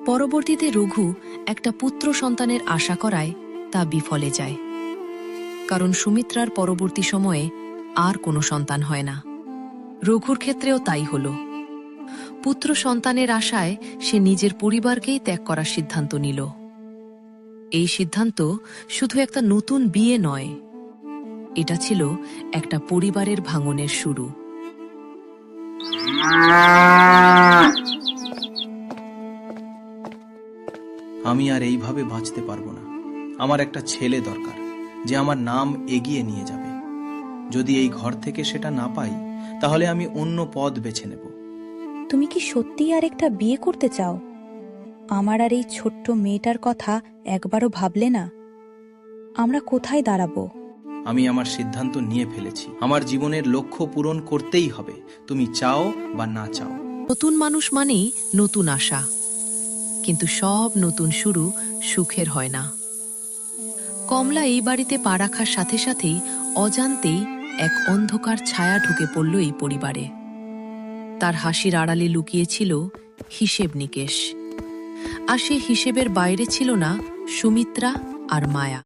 পরবর্তীতে রঘু একটা পুত্র সন্তানের আশা করায় তা বিফলে যায়, কারণ সুমিত্রার পরবর্তী সময়ে আর কোনো সন্তান হয় না। রঘুর ক্ষেত্রেও তাই হল। পুত্র সন্তানের আশায় সে নিজের পরিবারকেই ত্যাগ করার সিদ্ধান্ত নিল। এই সিদ্ধান্ত শুধু একটা নতুন বিয়ে নয়, এটা ছিল একটা পরিবারের ভাঙনের শুরু। আমি আর এইভাবে বাঁচতে পারবো না। আমার একটা ছেলে দরকার, যে আমার নাম এগিয়ে নিয়ে যাবে। যদি এই ঘর থেকে সেটা না পাই, তাহলে আমি অন্য পথ বেছে নেব। তুমি কি সত্যিই আর একটা বিয়ে করতে চাও? আমার আর এই ছোট্ট মেয়েটার কথা একবারও ভাবলে না? আমরা কোথায় দাঁড়াবো? আমি আমার সিদ্ধান্ত নিয়ে ফেলেছি। আমার জীবনের লক্ষ্য পূরণ করতেই হবে, তুমি চাও বা না চাও। নতুন মানুষ মানেই নতুন আশা, কিন্তু সব নতুন শুরু সুখের হয় না। কমলা এই বাড়িতে পা রাখার সাথে সাথেই অজান্তেই এক অন্ধকার ছায়া ঢুকে পড়ল এই পরিবারে। তার হাসির আড়ালে লুকিয়েছিল হিসেব নিকেশ, আর সে হিসেবের বাইরে ছিল না সুমিত্রা আর মায়া।